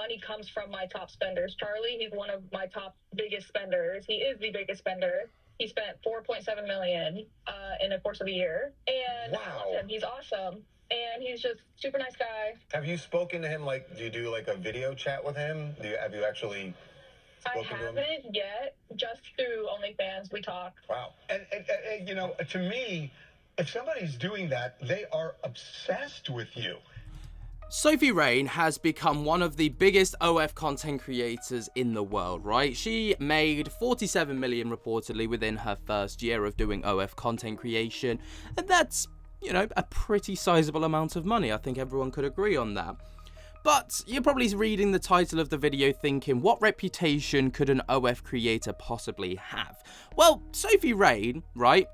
money comes from my top spenders. Charlie, he's one of my top biggest spenders. He is the biggest spender. He spent $4.7 million in the course of a year. And wow. I love him. He's awesome. And he's just super nice guy. Have you spoken to him? Like, do you do like a video chat with him? Have you actually spoken to him? I haven't yet. Just through OnlyFans, we talk. Wow. And you know, to me, if somebody's doing that, they are obsessed with you. Sophie Rain has become one of the biggest OF content creators in the world, right? She made 47 million reportedly within her first year of doing OF content creation, and that's, you know, a pretty sizable amount of money. I think everyone could agree on that. But you're probably reading the title of the video thinking, what reputation could an OF creator possibly have? Well, Sophie Rain, right,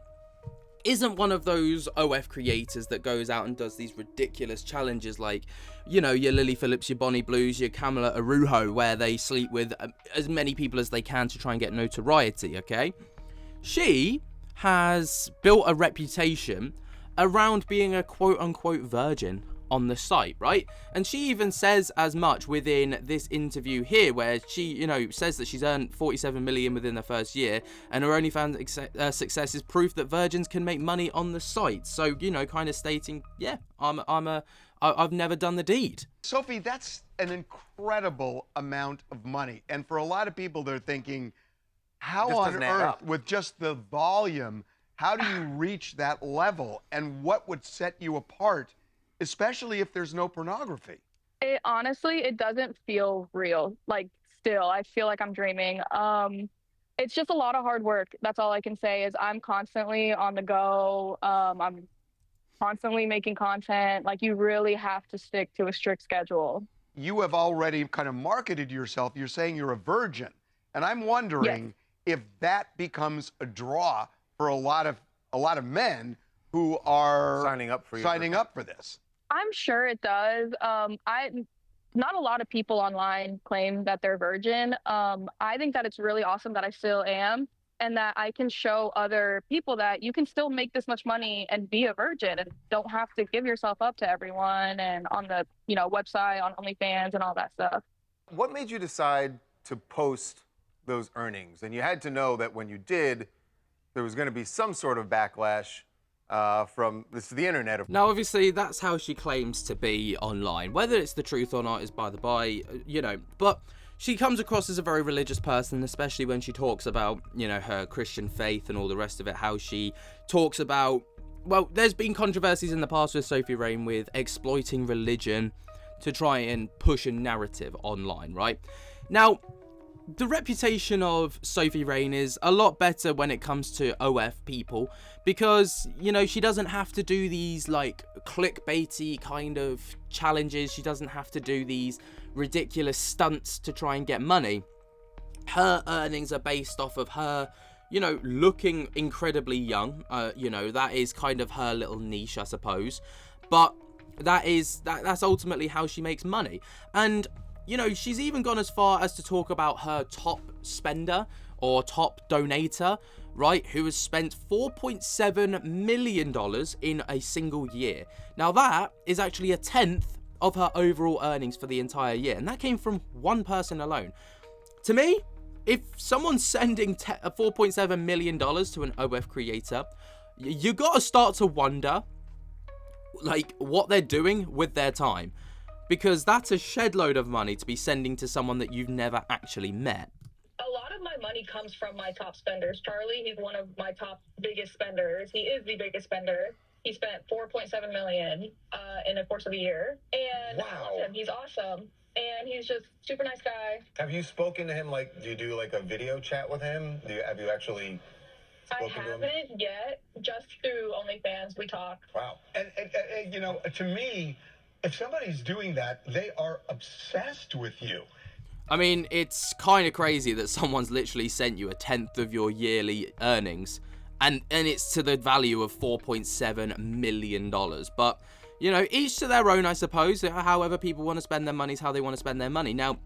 isn't one of those OF creators that goes out and does these ridiculous challenges like, you know, your Lily Phillips, your Bonnie Blues, your Camila Arujo, where they sleep with as many people as they can to try and get notoriety, okay? She has built a reputation around being a quote-unquote virgin on the site, right? And she even says as much within this interview here, where she, you know, says that she's earned 47 million within the first year, and her OnlyFans success is proof that virgins can make money on the site. So, you know, kind of stating, yeah, I've never done the deed. Sophie, that's an incredible amount of money, and for a lot of people, they're thinking, how on earth, with just the volume, how do you reach that level, and what would set you apart, especially if there's no pornography? Honestly, it doesn't feel real. Like, still, I feel like I'm dreaming. It's just a lot of hard work. That's all I can say is I'm constantly on the go. I'm constantly making content. Like, you really have to stick to a strict schedule. You have already kind of marketed yourself. You're saying you're a virgin. And I'm wondering if that becomes a draw for a lot of men who are signing up for this. I'm sure it does. Not a lot of people online claim that they're virgin. I think that it's really awesome that I still am, and that I can show other people that you can still make this much money and be a virgin and don't have to give yourself up to everyone and on the, you know, website, on OnlyFans and all that stuff. What made you decide to post those earnings? And you had to know that when you did, there was going to be some sort of backlash from the internet. Now, obviously, that's how she claims to be online. Whether it's the truth or not is by the by, you know. But she comes across as a very religious person, especially when she talks about, you know, her Christian faith and all the rest of it. How she talks about, well, there's been controversies in the past with Sophie Rain with exploiting religion to try and push a narrative online, right? Now, the reputation of Sophie Rain is a lot better when it comes to OF people because, you know, she doesn't have to do these like clickbaity kind of challenges. She doesn't have to do these ridiculous stunts to try and get money. Her earnings are based off of her, you know, looking incredibly young. You know, that is kind of her little niche, I suppose. But that's ultimately how she makes money. And you know, she's even gone as far as to talk about her top spender or top donator, right, who has spent $4.7 million in a single year. Now, that is actually a tenth of her overall earnings for the entire year, and that came from one person alone. To me, if someone's sending $4.7 million to an OF creator, you gotta start to wonder, like, what they're doing with their time. Because that's a shed load of money to be sending to someone that you've never actually met. A lot of my money comes from my top spenders. Charlie, he's one of my top biggest spenders. He is the biggest spender. He spent $4.7 million in the course of a year. And I love him. He's awesome. And he's just super nice guy. Have you spoken to him? Like, do you do like a video chat with him? Have you actually spoken to him? I haven't yet. Just through OnlyFans, we talk. Wow. And you know, to me, if somebody's doing that, they are obsessed with you. I mean, it's kind of crazy that someone's literally sent you a tenth of your yearly earnings, and it's to the value of $4.7 million. But, you know, each to their own, I suppose. However people want to spend their money is how they want to spend their money. Now,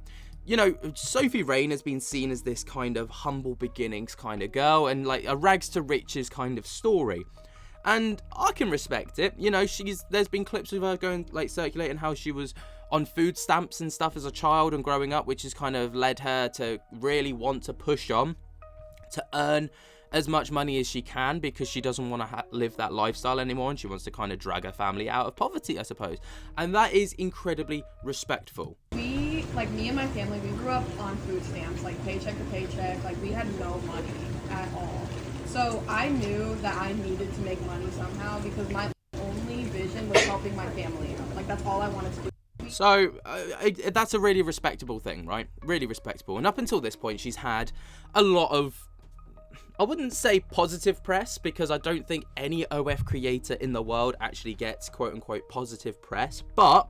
you know, Sophie Rain has been seen as this kind of humble beginnings kind of girl and like a rags to riches kind of story. And I can respect it. You know, there's been clips of her going, like, circulating how she was on food stamps and stuff as a child and growing up, which has kind of led her to really want to push on to earn as much money as she can, because she doesn't want to live that lifestyle anymore, and she wants to kind of drag her family out of poverty, I suppose. And that is incredibly respectful. We, like me and my family, we grew up on food stamps, like paycheck to paycheck. Like, we had no money at all. So I knew that I needed to make money somehow, because my only vision was helping my family out. Like, that's all I wanted to do. So that's a really respectable thing, right? Really respectable. And up until this point, she's had a lot of, I wouldn't say positive press, because I don't think any OF creator in the world actually gets quote-unquote positive press. But,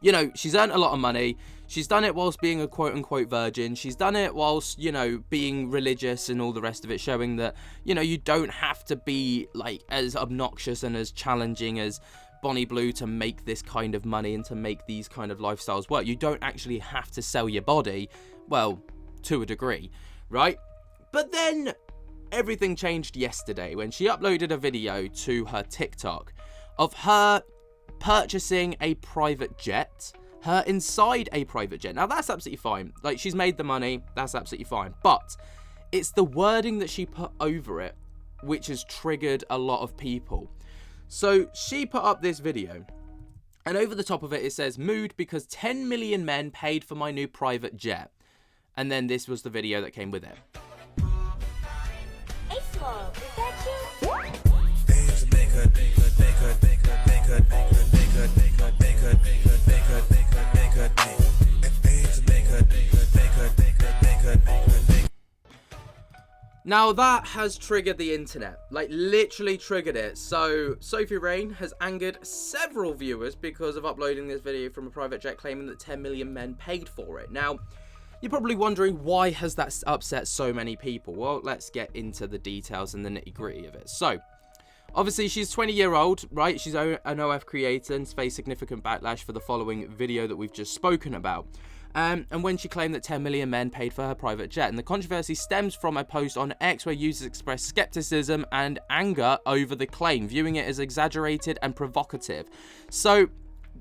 you know, she's earned a lot of money. She's done it whilst being a quote-unquote virgin. She's done it whilst, you know, being religious and all the rest of it, showing that, you know, you don't have to be, like, as obnoxious and as challenging as Bonnie Blue to make this kind of money and to make these kind of lifestyles work. You don't actually have to sell your body, well, to a degree, right? But then everything changed yesterday when she uploaded a video to her TikTok of her purchasing a private jet, her inside a private jet. Now, that's absolutely fine. Like, she's made the money, that's absolutely fine. But it's the wording that she put over it which has triggered a lot of people. So she put up this video, and over the top of it, it says, "Mood because 10 million men paid for my new private jet." And then this was the video that came with it. Hey, Small, is that you? Now that has triggered the internet, like literally triggered it. So Sophie Rain has angered several viewers because of uploading this video from a private jet, claiming that 10 million men paid for it. Now, you're probably wondering, why has that upset so many people? Well, let's get into the details and the nitty-gritty of it. So, obviously, she's 20-year-old, right? She's an OF creator and has faced significant backlash for the following video that we've just spoken about. And when she claimed that 10 million men paid for her private jet. And the controversy stems from a post on X where users expressed skepticism and anger over the claim, viewing it as exaggerated and provocative. So,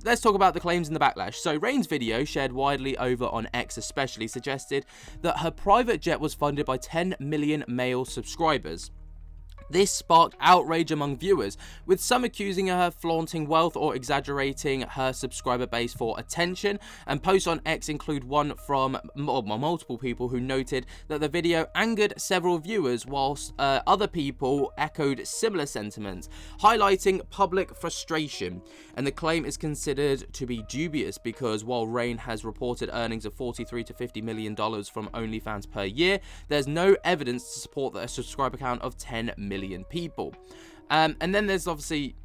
let's talk about the claims and the backlash. So, Rain's video, shared widely over on X especially, suggested that her private jet was funded by 10 million male subscribers. This sparked outrage among viewers, with some accusing her of flaunting wealth or exaggerating her subscriber base for attention, and posts on X include one from multiple people who noted that the video angered several viewers, whilst other people echoed similar sentiments, highlighting public frustration. And the claim is considered to be dubious because while Rain has reported earnings of $43 to $50 million from OnlyFans per year, there's no evidence to support that a subscriber count of 10 million people. And then there's obviously,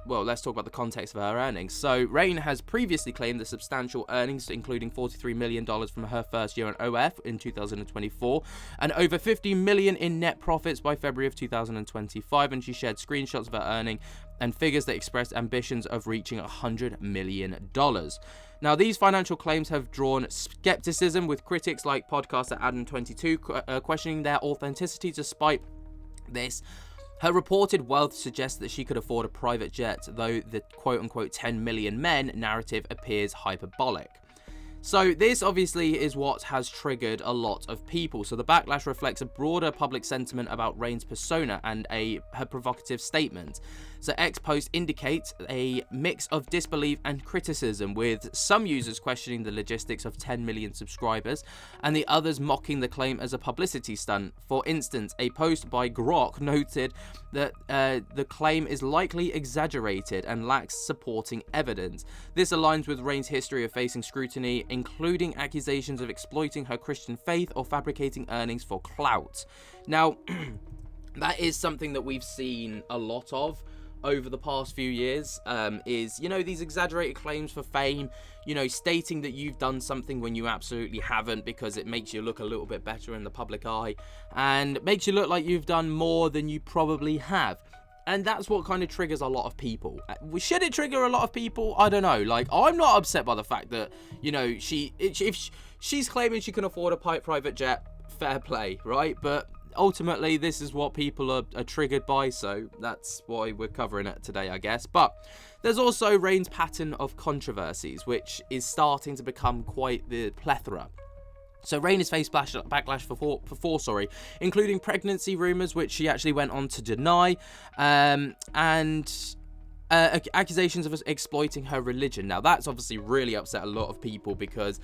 well, let's talk about the context of her earnings. So Rain has previously claimed the substantial earnings, including $43 million from her first year on OF in 2024, and over $50 million in net profits by February of 2025, and she shared screenshots of her earning and figures that expressed ambitions of reaching $100 million. Now, these financial claims have drawn skepticism, with critics like podcaster Adam22 questioning their authenticity. Despite this, her reported wealth suggests that she could afford a private jet, though the quote-unquote 10 million men narrative appears hyperbolic. So this obviously is what has triggered a lot of people. So the backlash reflects a broader public sentiment about Rain's persona and her provocative statement. So X post indicates a mix of disbelief and criticism, with some users questioning the logistics of 10 million subscribers and the others mocking the claim as a publicity stunt. For instance, a post by Grok noted that the claim is likely exaggerated and lacks supporting evidence. This aligns with Rain's history of facing scrutiny, including accusations of exploiting her Christian faith or fabricating earnings for clout. Now, that is something that we've seen a lot of over the past few years, is, you know, these exaggerated claims for fame, you know, stating that you've done something when you absolutely haven't, because it makes you look a little bit better in the public eye and makes you look like you've done more than you probably have. And that's what kind of triggers a lot of people. Should it trigger a lot of people? I don't know. Like, I'm not upset by the fact that, you know, if she's claiming she can afford a private jet, fair play, right? But ultimately, this is what people are triggered by, so that's why we're covering it today, I guess. But there's also Rain's pattern of controversies, which is starting to become quite the plethora. So Rain has faced backlash for including pregnancy rumours, which she actually went on to deny, and accusations of exploiting her religion. Now, that's obviously really upset a lot of people, because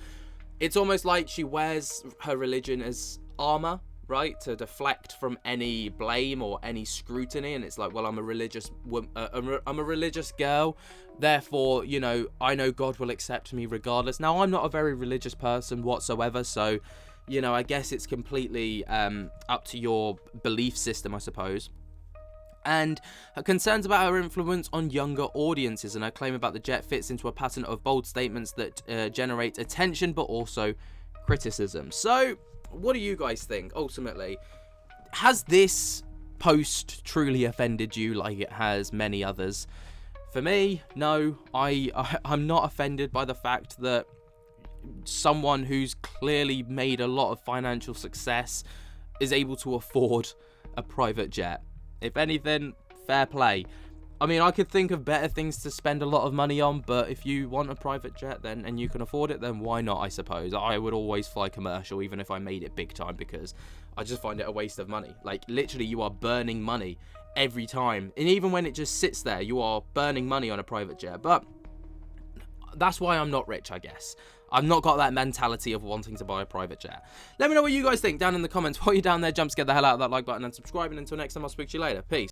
it's almost like she wears her religion as armor, right, to deflect from any blame or any scrutiny. And it's like, well, I'm a religious I'm a religious girl, therefore, you know, I know God will accept me regardless. Now, I'm not a very religious person whatsoever, so, you know, I guess it's completely up to your belief system, I suppose. And her concerns about her influence on younger audiences, and her claim about the jet fits into a pattern of bold statements that generate attention but also criticism. So, what do you guys think, ultimately? Has this post truly offended you like it has many others? For me, no. I'm not offended by the fact that someone who's clearly made a lot of financial success is able to afford a private jet. If anything, fair play. I mean, I could think of better things to spend a lot of money on, but if you want a private jet then and you can afford it, then why not, I suppose. I would always fly commercial, even if I made it big time, because I just find it a waste of money. Like, literally, you are burning money every time. And even when it just sits there, you are burning money on a private jet. But that's why I'm not rich, I guess. I've not got that mentality of wanting to buy a private jet. Let me know what you guys think down in the comments. While you're down there, jump scared the hell out of that like button and subscribe. And until next time, I'll speak to you later. Peace.